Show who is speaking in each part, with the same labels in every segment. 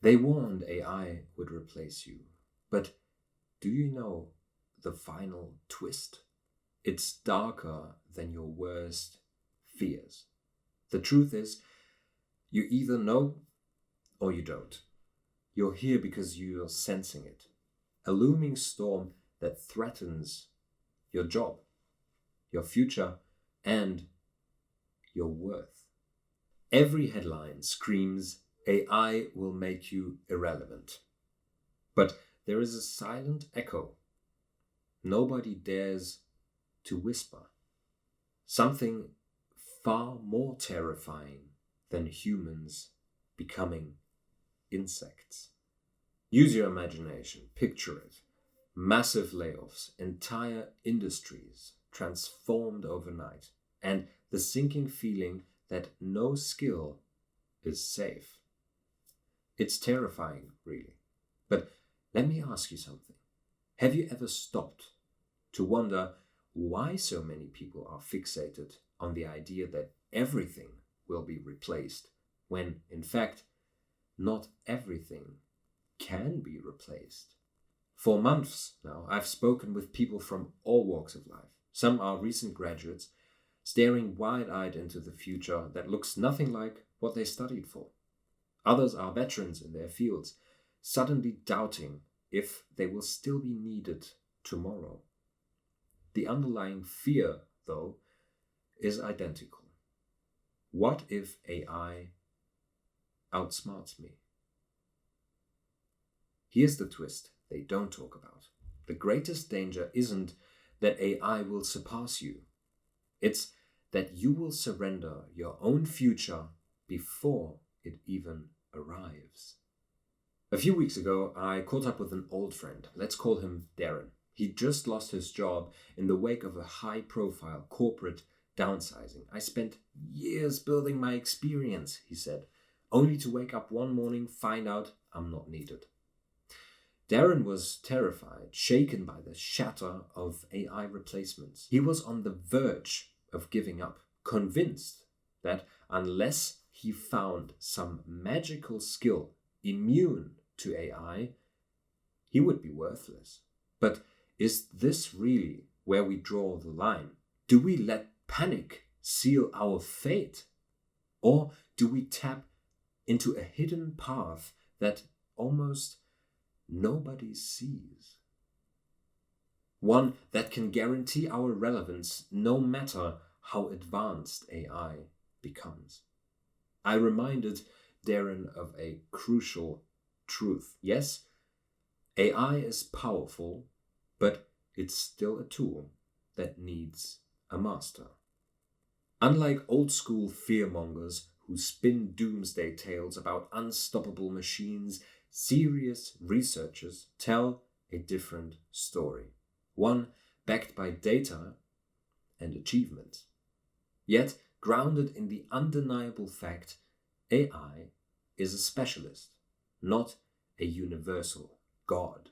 Speaker 1: They warned AI would replace you. But do you know the final twist? It's darker than your worst fears. The truth is, you either know or you don't. You're here because you're sensing it. A looming storm that threatens your job, your future, and your worth. Every headline screams, AI will make you irrelevant. But there is a silent echo. Nobody dares to whisper. Something far more terrifying than humans becoming insects. Use your imagination. Picture it. Massive layoffs, entire industries transformed overnight, and the sinking feeling that no skill is safe. It's terrifying, really. But let me ask you something. Have you ever stopped to wonder why so many people are fixated on the idea that everything will be replaced, when, in fact, not everything can be replaced? For months now, I've spoken with people from all walks of life. Some are recent graduates, staring wide-eyed into the future that looks nothing like what they studied for. Others are veterans in their fields, suddenly doubting if they will still be needed tomorrow. The underlying fear, though, is identical. What if AI outsmarts me? Here's the twist they don't talk about. The greatest danger isn't that AI will surpass you. It's that you will surrender your own future before it even arrives. A few weeks ago, I caught up with an old friend. Let's call him Darren. He just lost his job in the wake of a high-profile corporate downsizing. I spent years building my experience, he said, only to wake up one morning, find out I'm not needed. Darren was terrified, shaken by the shatter of AI replacements. He was on the verge of giving up, convinced that unless he found some magical skill immune to AI, he would be worthless. But is this really where we draw the line? Do we let panic seal our fate? Or do we tap into a hidden path that almost nobody sees? One that can guarantee our relevance no matter how advanced AI becomes. I reminded Darren of a crucial truth. Yes, AI is powerful, but it's still a tool that needs a master. Unlike old school fearmongers who spin doomsday tales about unstoppable machines, serious researchers tell a different story, one backed by data and achievement, yet grounded in the undeniable fact AI is a specialist, not a universal God.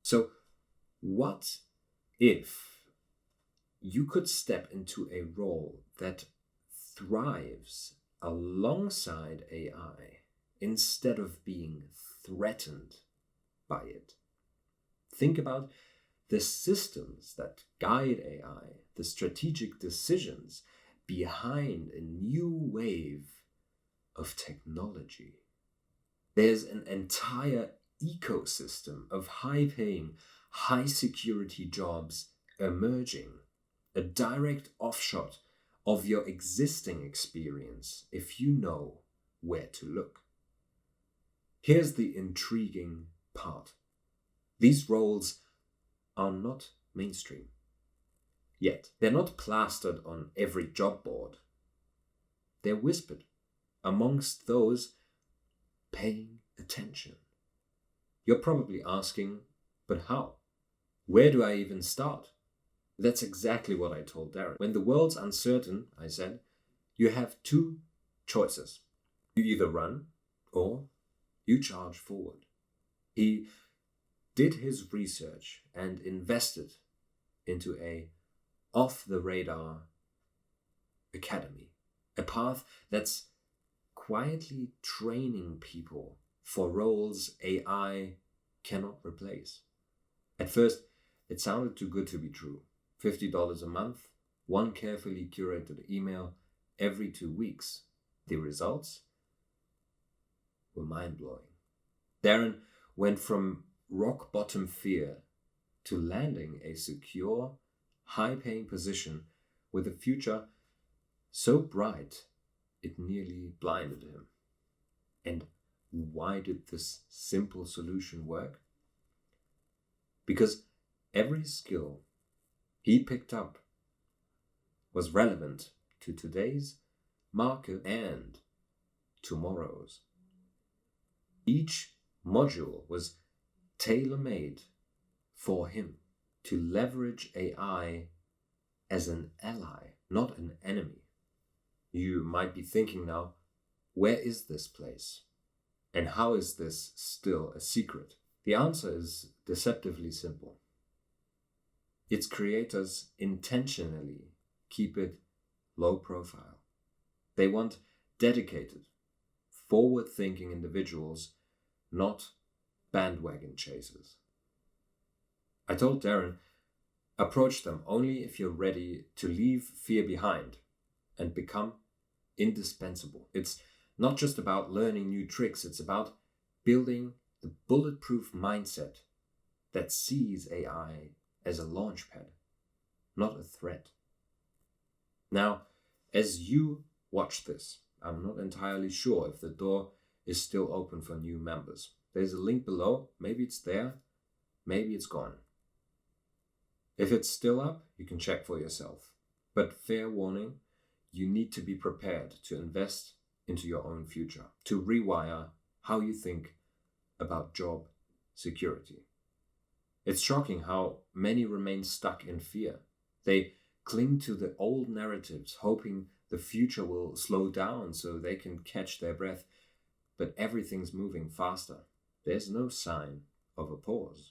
Speaker 1: So, what if you could step into a role that thrives alongside AI instead of being threatened by it? Think about the systems that guide AI, the strategic decisions behind a new wave of technology. There's an entire ecosystem of high-paying, high-security jobs emerging, a direct offshot of your existing experience if you know where to look. Here's the intriguing part. These roles are not mainstream. Yet, they're not plastered on every job board. They're whispered amongst those paying attention. You're probably asking, but how? Where do I even start? That's exactly what I told Darren. When the world's uncertain, I said, you have two choices. You either run or you charge forward. He did his research and invested into a off-the-radar academy, a path that's quietly training people for roles AI cannot replace. At first, it sounded too good to be true. $50 a month, one carefully curated email every 2 weeks. The results were mind-blowing. Darren went from rock bottom fear to landing a secure, high-paying position with a future so bright it nearly blinded him. And why did this simple solution work? Because every skill he picked up was relevant to today's market and tomorrow's. Each module was tailor-made for him to leverage AI as an ally, not an enemy. You might be thinking now, where is this place? And how is this still a secret? The answer is deceptively simple. Its creators intentionally keep it low profile. They want dedicated, forward-thinking individuals, not bandwagon chasers. I told Darren, approach them only if you're ready to leave fear behind and become indispensable. It's not just about learning new tricks, it's about building the bulletproof mindset that sees AI as a launchpad, not a threat. Now, as you watch this, I'm not entirely sure if the door is still open for new members. There's a link below. Maybe it's there, maybe it's gone. If it's still up, you can check for yourself. But fair warning, you need to be prepared to invest into your own future, to rewire how you think about job security. It's shocking how many remain stuck in fear. They cling to the old narratives, hoping the future will slow down so they can catch their breath. But everything's moving faster. There's no sign of a pause.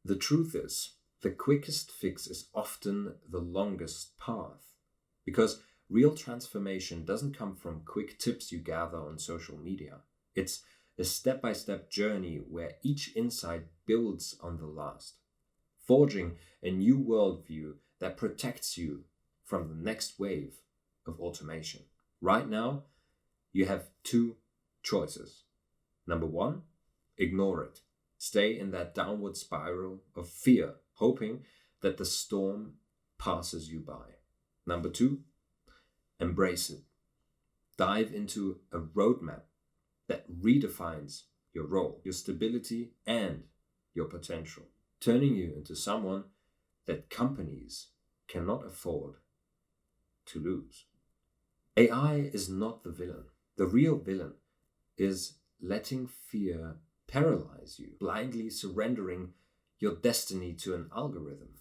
Speaker 1: The truth is, the quickest fix is often the longest path, because real transformation doesn't come from quick tips you gather on social media. It's a step-by-step journey where each insight builds on the last, forging a new worldview that protects you from the next wave of automation. Right now, you have two choices. Number one, ignore it. Stay in that downward spiral of fear, hoping that the storm passes you by. Number two, embrace it. Dive into a roadmap that redefines your role, your stability, and your potential, turning you into someone that companies cannot afford to lose. AI is not the villain. The real villain is letting fear paralyze you, blindly surrendering your destiny to an algorithm.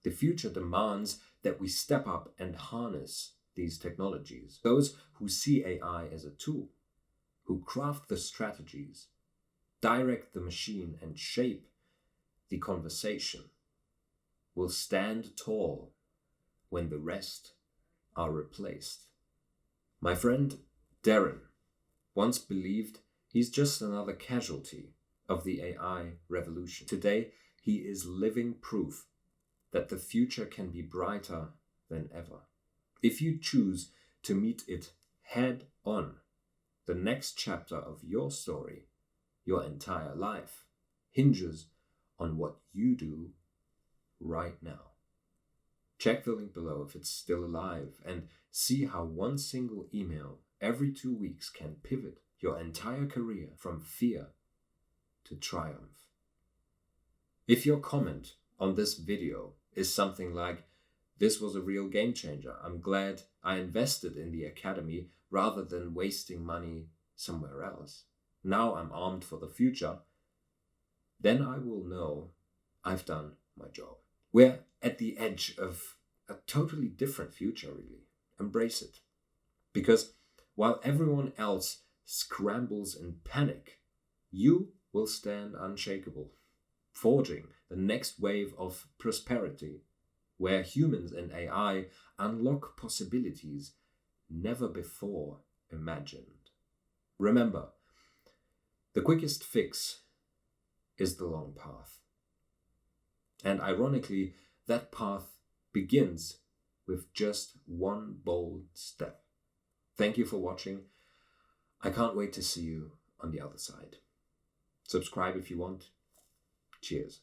Speaker 1: The future demands that we step up and harness these technologies. Those who see AI as a tool, who craft the strategies, direct the machine, and shape the conversation, will stand tall when the rest are replaced. My friend Darren once believed he's just another casualty of the AI revolution. Today, he is living proof that the future can be brighter than ever. If you choose to meet it head on, the next chapter of your story, your entire life, hinges on what you do right now. Check the link below if it's still alive and see how one single email every 2 weeks can pivot your entire career from fear to triumph. If your comment on this video is something like, "This was a real game changer. I'm glad I invested in the academy rather than wasting money somewhere else. Now I'm armed for the future," then I will know I've done my job. We're at the edge of a totally different future, really. Embrace it. Because while everyone else scrambles in panic, you will stand unshakable, forging the next wave of prosperity, where humans and AI unlock possibilities never before imagined. Remember, The quickest fix is the long path. And ironically, that path begins with just one bold step. Thank you for watching. I can't wait to see you on the other side. Subscribe if you want. Cheers.